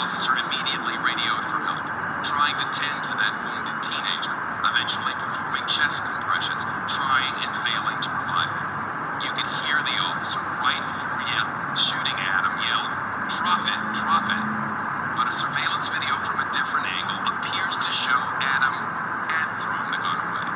officer immediately radioed for help, trying to tend to that wounded teenager, eventually performing chest compressions, trying and failing to revive him. You could hear the officer right before shooting Adam yell, "Drop it, drop it." But a surveillance video from a different angle appears to show Adam had thrown the gun away.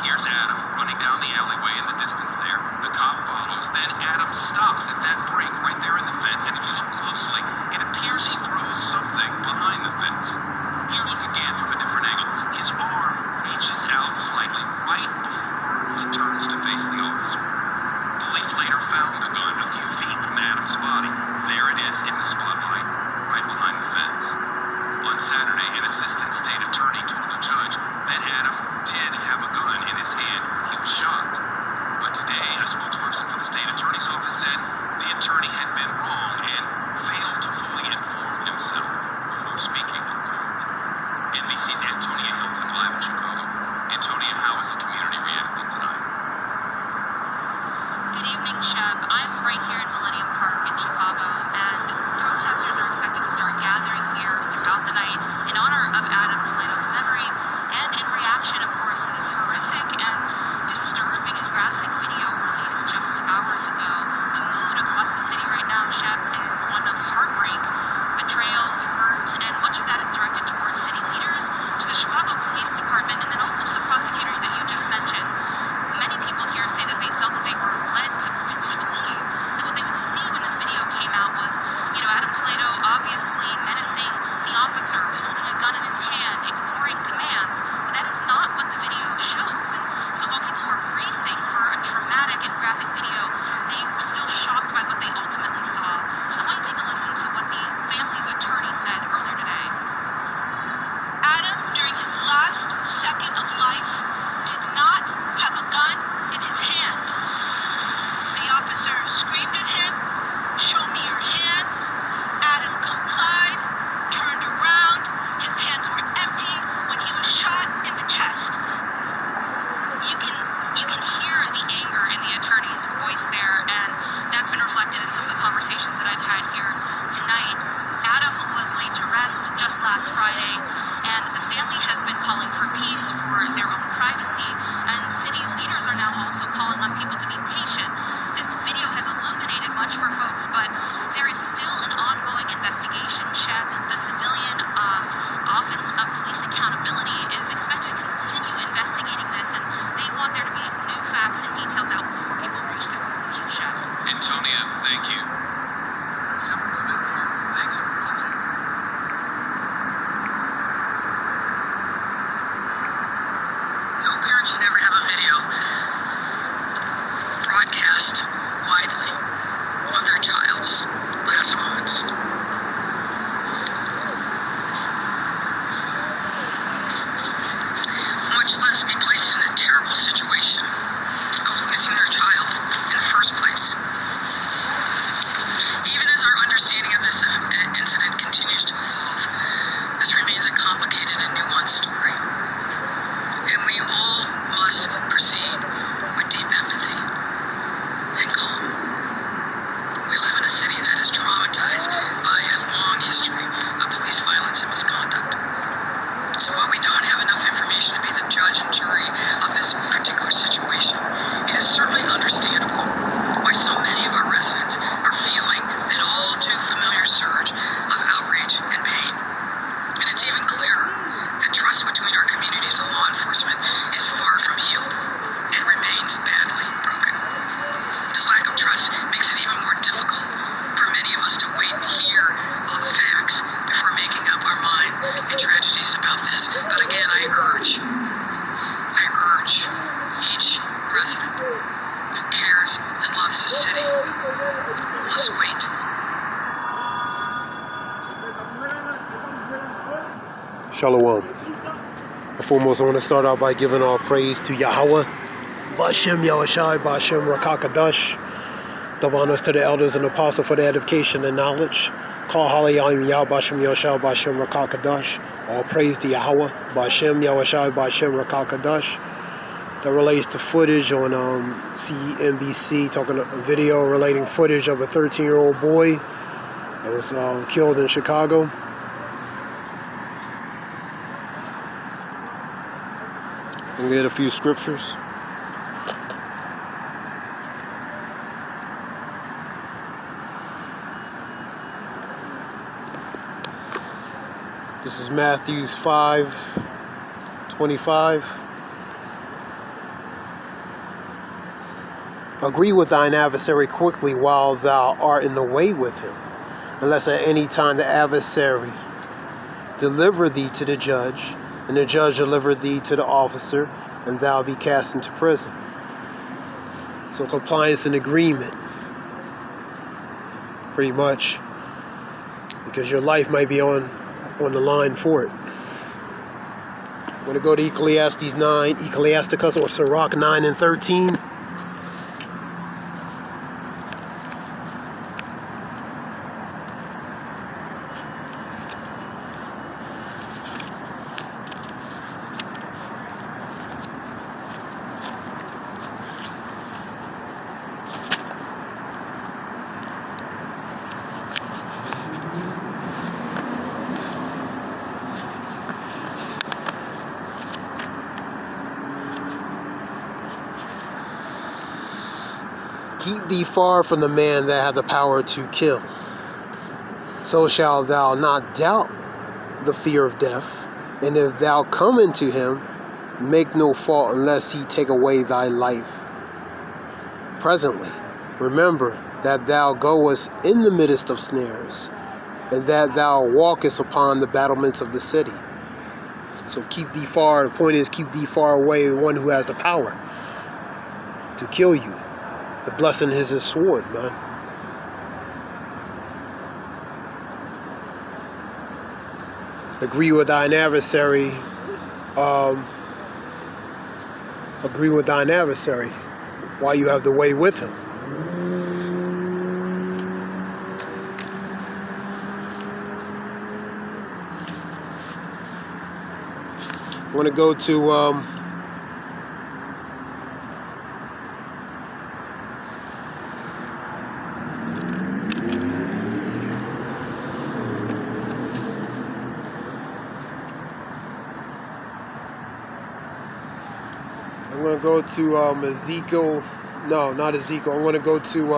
Here's Adam running down the alleyway in the distance there. The cop follows, then Adam stops at that break right there in the fence, and if you look closely, it appears he throws something behind the fence. Here, look again from a different angle. His arm reaches out slightly right before he turns to face the officer. Police later found the gun a few feet from Adam's body. There it is in the spotlight, right behind the fence. On Saturday, an assistant state attorney told the judge that Adam did have a gun in his hand. He was shocked. But today, a spokesperson for the state attorney's office said the attorney had been wrong and failed to fully inform himself before speaking in court. NBC's Antonia Hilton live in Chicago. Antonia, how is the community reacting tonight? Good evening, Shep. I'm right here in Millennium Park in Chicago, and protesters are expected to start gathering here throughout the night in honor of Adam Toledo's memory and in reaction, of course, to this horrific and disturbing and graphic video released just hours ago. The mood across the city right now, Shep, is one of heartbreak, betrayal, hurt, and much of that is directed towards city leaders, to the Chicago Police Department, and then also to the prosecutor that you just mentioned. Many people here say that they felt that they were led to believe that what they would see when this video came out was, Adam Toledo obviously menacing the officer, holding a gun in his hand, ignoring commands, but that is not what the video shows. And so while people were bracing for a traumatic and graphic video, they were still shocked by what they ultimately saw. I want to take a listen to what the family's attorney said earlier today. Adam, during his last second of life, did not have a gun in his hand. The officer screamed at him, "Show me your hands." Adam complied, turned around. His hands were empty when he was shot in the chest. You can hear the anger in the attorney's voice there, and that's been reflected in some of the conversations that I've had here tonight. Adam was laid to rest just last Friday, and the family has been calling for peace, for their own privacy, and city leaders are now also calling on people to be patient. This video has illuminated much for folks, but there is still an ongoing investigation. Shep, the civilian Office of Police Accountability is expected to continue investigating this, and they want there to be new facts and details out before people reach their conclusion. Shep. Antonia, thank you. Shepard Smith here. Thanks for watching. No parent should ever have a video broadcast widely of their child's last moments. Much less be placed in a terrible situation of losing their child in the first place. Even as our understanding of this incident continues to evolve, this remains a complicated and nuanced story. And we all must proceed with deep empathy and calm. We live in a city that is traumatized by a long history of police violence and misconduct. So while we don't have enough information to be the judge and jury of this particular situation, it is certainly understandable why so many of our residents are feeling an all too familiar surge of outrage and pain. And it's even clearer that trust between our communities and law enforcement is far from healed and remains badly broken. This lack of trust makes it even more difficult for many of us to wait and hear all the facts before making up our mind and tragedies about this. But again, I urge each resident who cares and loves the city must wait. Shalom. Foremost, I want to start out by giving all praise to Yahweh, Bashem Yahushai, Bashem Rakakadash. Double honors to the elders and apostles for the edification and knowledge. Call Halayim Yah, Bashem Yahushai, Bashem Rakakadash. All praise to Yahweh, Bashem Yahushai, Bashem Rakakadash. That relates to footage on CNBC, talking a video relating footage of a 13-year-old boy that was killed in Chicago. I'm going to get a few scriptures. This is Matthew 5:25. Agree with thine adversary quickly while thou art in the way with him, unless at any time the adversary deliver thee to the judge, and the judge deliver thee to the officer, and thou be cast into prison. So compliance and agreement, pretty much, because your life might be on the line for it. I'm going to go to Ecclesiastes 9, Ecclesiasticus or Sirach 9 and 13. Keep thee far from the man that hath the power to kill. So shalt thou not doubt the fear of death. And if thou come into him, make no fault unless he take away thy life. Presently, remember that thou goest in the midst of snares, and that thou walkest upon the battlements of the city. So keep thee far. The point is, keep thee far away from one who has the power to kill you. The blessing is his sword, man. Agree with thine adversary. Agree with thine adversary while you have the way with him. I want to go to Ezekiel. No, not Ezekiel. I want to go to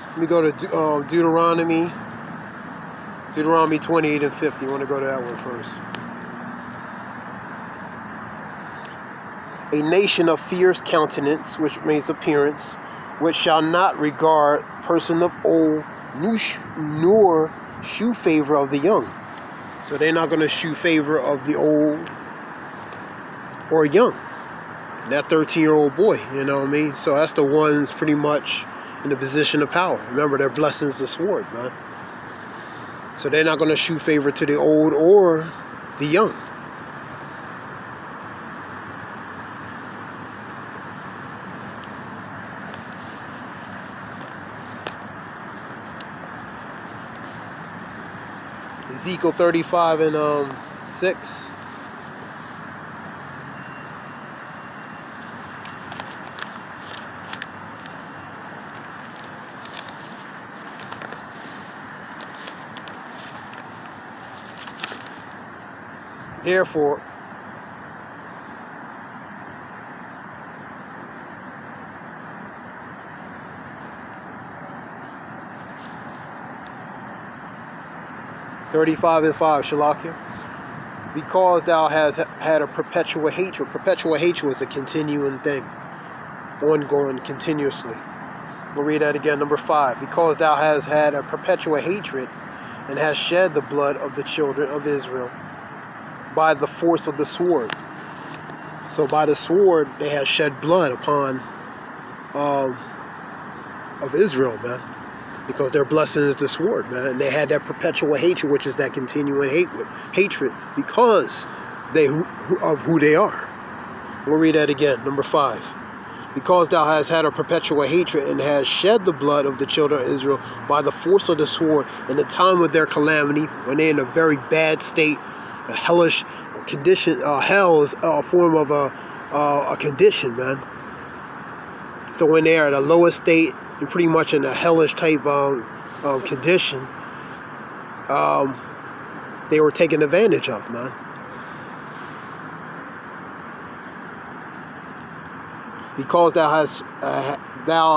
let me go to Deuteronomy 28 and 50. I want to go to that one first. A nation of fierce countenance, which means appearance, which shall not regard person of old, nor shew favor of the young. So they're not going to shew favor of the old or young. And that 13-year-old boy, you know what I mean? So that's the ones pretty much in the position of power. Remember, their blessing's the sword, man. So they're not going to shew favor to the old or the young. Ezekiel 35 and 6. Therefore, (35 and 5), Shalakia. Because thou hast had a perpetual hatred. Perpetual hatred is a continuing thing, ongoing, continuously. We'll read that again, number 5. Because thou hast had a perpetual hatred, and hast shed the blood of the children of Israel by the force of the sword. So by the sword, they have shed blood upon of Israel, man. Because their blessing is the sword, man. And they had that perpetual hatred, which is that continuing hatred, because of who they are. We'll read that again, number 5. because thou hast had a perpetual hatred and hast shed the blood of the children of Israel by the force of the sword in the time of their calamity, when they're in a very bad state, a hellish condition. Hell is a form of a condition, man. So when they're at a lowest state, and pretty much in a hellish type condition, they were taken advantage of, man. Because thou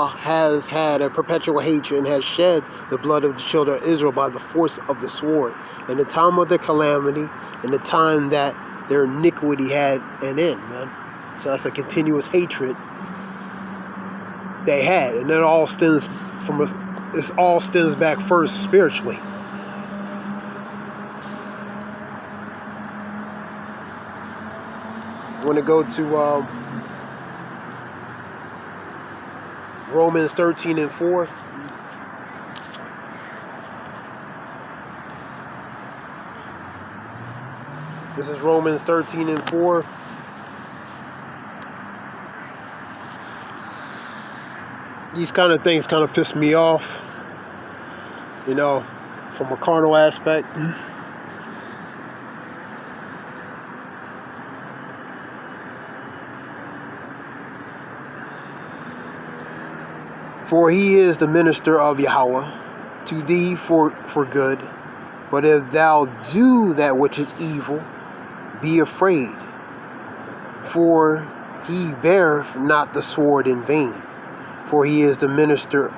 hast had a perpetual hatred and hast shed the blood of the children of Israel by the force of the sword, in the time of their calamity, in the time that their iniquity had an end, man. So that's a continuous hatred they had, and it all stems back first spiritually. I want to go to Romans 13:4. This is Romans 13:4. These kind of things kind of piss me off, you know, from a carnal aspect. For he is the minister of Yahweh to thee for good. But if thou do that which is evil, be afraid. For he beareth not the sword in vain. For he is the minister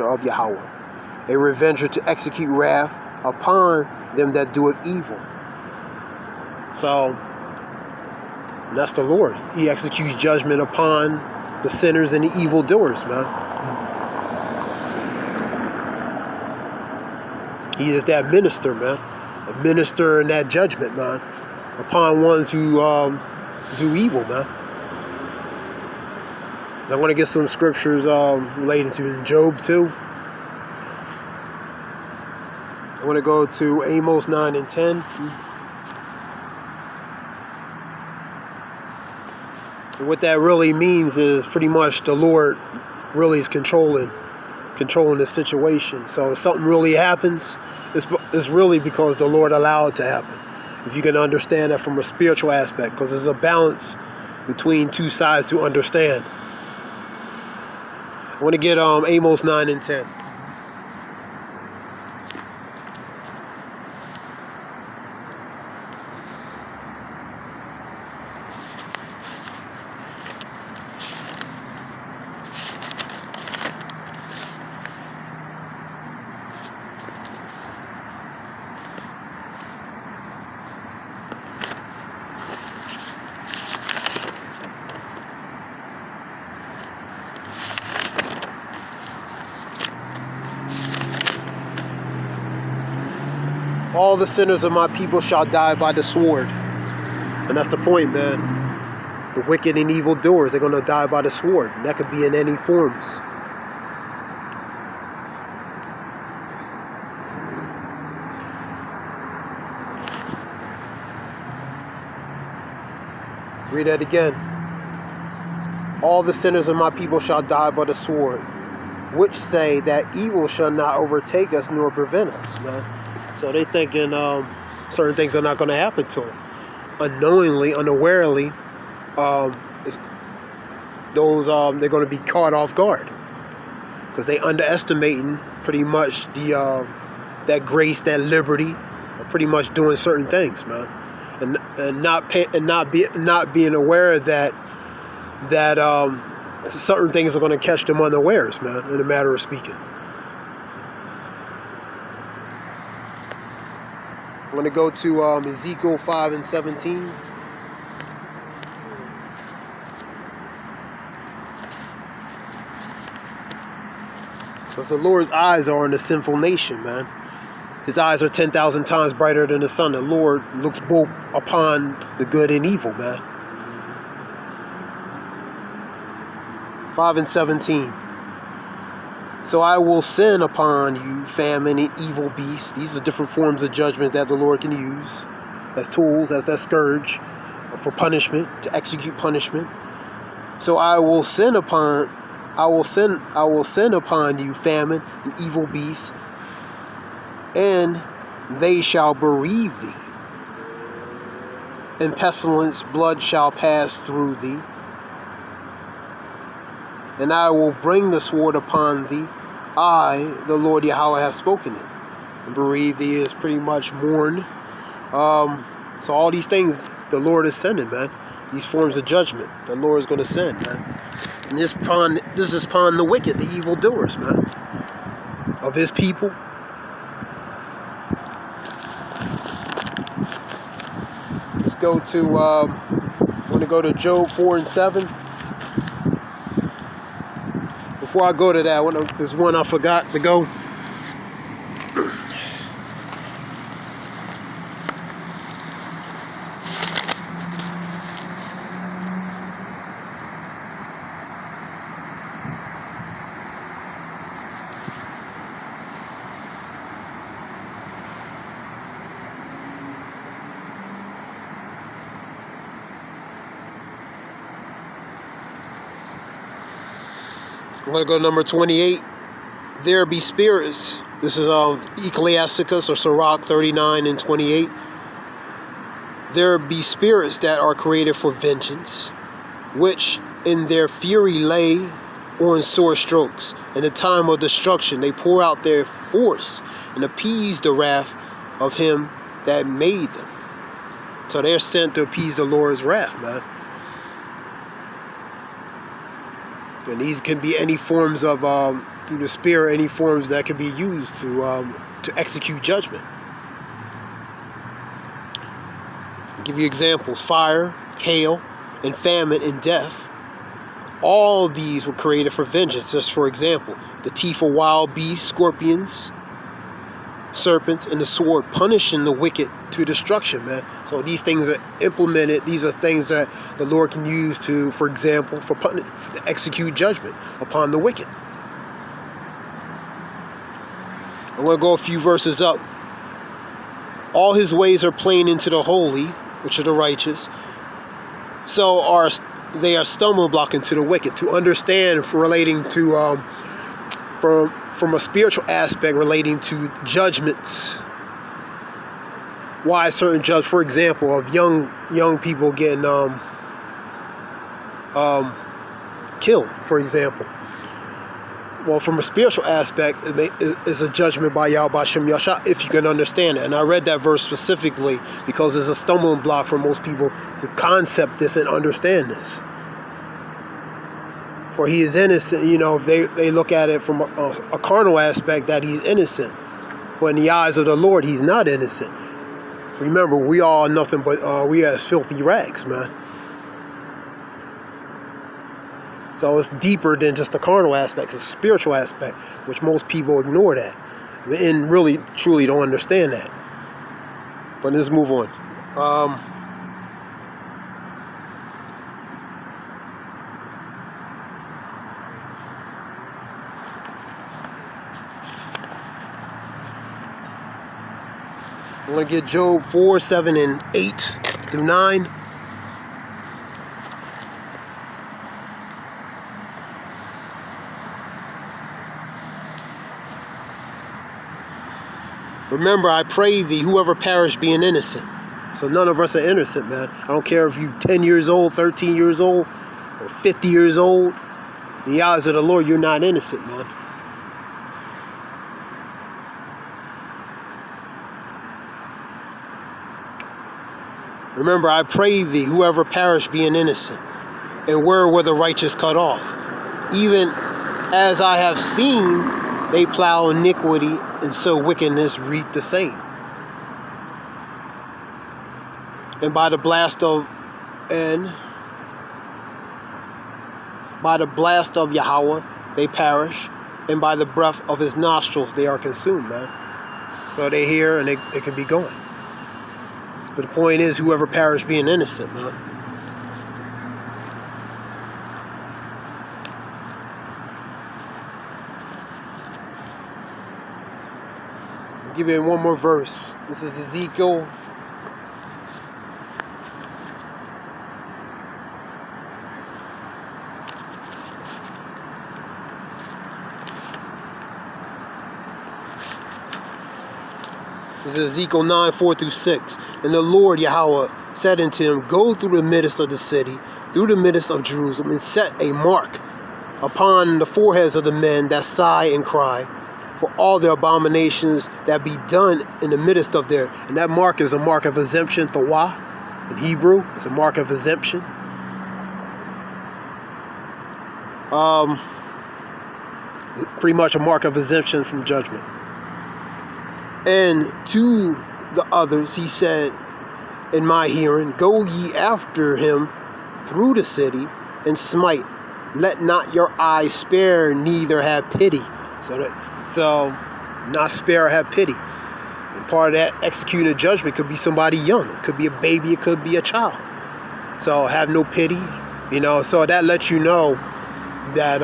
of Yahweh, a revenger to execute wrath upon them that doeth evil. So that's the Lord. He executes judgment upon the sinners and the evildoers, man. He is that minister, man. A minister in that judgment, man, upon ones who do evil, man. I want to get some scriptures related to Job too. I want to go to Amos 9:10. And what that really means is pretty much the Lord really is controlling the situation. So if something really happens, it's really because the Lord allowed it to happen. If you can understand that from a spiritual aspect, because there's a balance between two sides to understand. I want to get Amos 9:10. All the sinners of my people shall die by the sword. And that's the point, man. The wicked and evil doers, they're going to die by the sword. And that could be in any forms. Read that again. All the sinners of my people shall die by the sword, which say that evil shall not overtake us nor prevent us, man. So they thinking certain things are not going to happen to them. Unknowingly, unawarely, they're going to be caught off guard because they underestimating pretty much that grace, that liberty, or pretty much doing certain things, man, and not being aware that certain things are going to catch them unawares, man. In a matter of speaking. I'm going to go to Ezekiel 5:17. Because the Lord's eyes are on the sinful nation, man. His eyes are 10,000 times brighter than the sun. The Lord looks both upon the good and evil, man. 5:17. So I will send upon you famine and evil beasts. These are different forms of judgment that the Lord can use as tools, as that scourge for punishment, to execute punishment. So I will send upon you famine and evil beasts, and they shall bereave thee, and pestilence, blood shall pass through thee. And I will bring the sword upon thee. I, the Lord Yahweh, have spoken it. And bereave thee is pretty much mourn. So all these things the Lord is sending, man. These forms of judgment the Lord is going to send, man. And this is upon the wicked, the evildoers, man, of his people. Let's go to, I want to go to Job 4 and 7. Before I go to that, there's one I forgot to go. I'm going to go to number 28. There be spirits. This is Ecclesiasticus or Sirach 39 and 28. There be spirits that are created for vengeance, which in their fury lay on sore strokes. In the time of destruction they pour out their force and appease the wrath of him that made them. So they're sent to appease the Lord's wrath, man. And these can be any forms of, through the Spirit, any forms that can be used to execute judgment. I'll give you examples. Fire, hail, and famine, and death. All these were created for vengeance. Just for example, the teeth of wild beasts, scorpions, serpents, and the sword, punishing the wicked to destruction, man. So these things are implemented. These are things that the Lord can use to, for example, to execute judgment upon the wicked. I'm going to go a few verses up. All his ways are plain into the holy, which are the righteous. So they are stumbling block into the wicked. To understand, relating to from a spiritual aspect, relating to judgments. Why certain judge, for example, of young people getting killed, for example. Well, from a spiritual aspect, it's a judgment by Yahweh Bashem Yasha, if you can understand it. And I read that verse specifically because it's a stumbling block for most people to concept this and understand this. For he is innocent, if they look at it from a carnal aspect, that he's innocent. But in the eyes of the Lord, he's not innocent. Remember, we all are nothing but, we as filthy rags, man. So it's deeper than just the carnal aspect. It's a spiritual aspect, which most people ignore that. And really, truly don't understand that. But let's move on. I'm going to get Job 4, 7, and 8 through 9. Remember, I pray thee, whoever perish being innocent. So none of us are innocent, man. I don't care if you're 10 years old, 13 years old, or 50 years old. In the eyes of the Lord, you're not innocent, man. Remember, I pray thee, whoever perish being innocent, and where were the righteous cut off? Even as I have seen, they plow iniquity, and sow wickedness reap the same. And by the blast of Yahweh they perish, and by the breath of his nostrils they are consumed, man. So they hear and they can be gone. But the point is, whoever perished being innocent, man. I'll give you one more verse. This is Ezekiel. This is Ezekiel 9:4-6. And the Lord Yahweh said unto him, Go through the midst of the city, through the midst of Jerusalem, and set a mark upon the foreheads of the men that sigh and cry, for all their abominations that be done in the midst of there. And that mark is a mark of exemption, tawah, in Hebrew. It's a mark of exemption. Pretty much a mark of exemption from judgment. And to the others he said in my hearing, Go ye after him through the city, and smite. Let not your eyes spare, neither have pity. So not spare or have pity. And part of that executing judgment could be somebody young. It could be a baby. It could be a child. So have no pity. So that lets you know that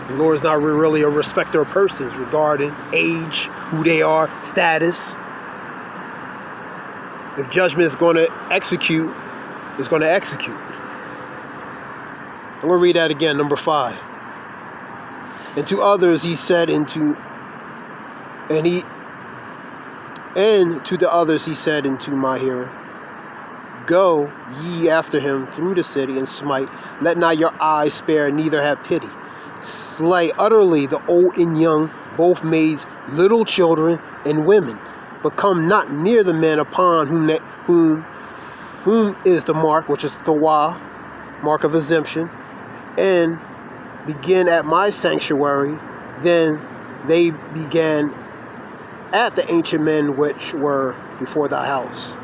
the Lord is not really a respecter of persons regarding age, who they are, status. If judgment is going to execute, it's going to execute. I'm going to read that again, number 5. And to others he said and to the others he said into my hearing, Go ye after him through the city, and smite. Let not your eyes spare, neither have pity. Slay utterly the old and young, both maids, little children, and women. But come not near the men upon whom is the mark, which is tawah, mark of exemption, and begin at my sanctuary. Then they began at the ancient men which were before thy house.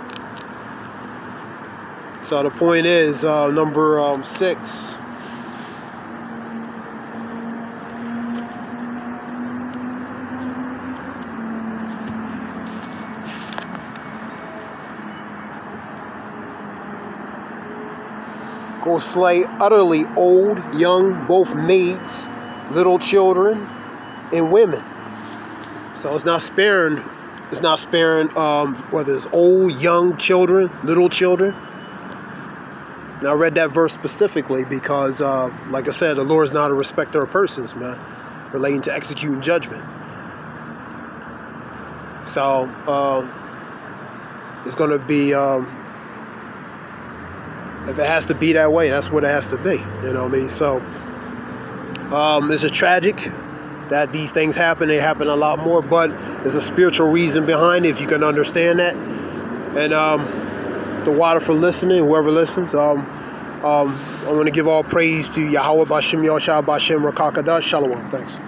So the point is, number 6. Go slay utterly old, young, both maids, little children, and women. So it's not sparing. It's not sparing whether it's old, young, children, little children. Now I read that verse specifically because, like I said, the Lord is not a respecter of persons, man, relating to executing judgment. So it's going to be. If it has to be that way, that's what it has to be. You know what I mean? So it's tragic that these things happen. They happen a lot more, but there's a spiritual reason behind it, if you can understand that. And the water for listening, whoever listens. I want to give all praise to Yahweh Bashem Yahushua Bashem Rakakadash. Shalom. Thanks.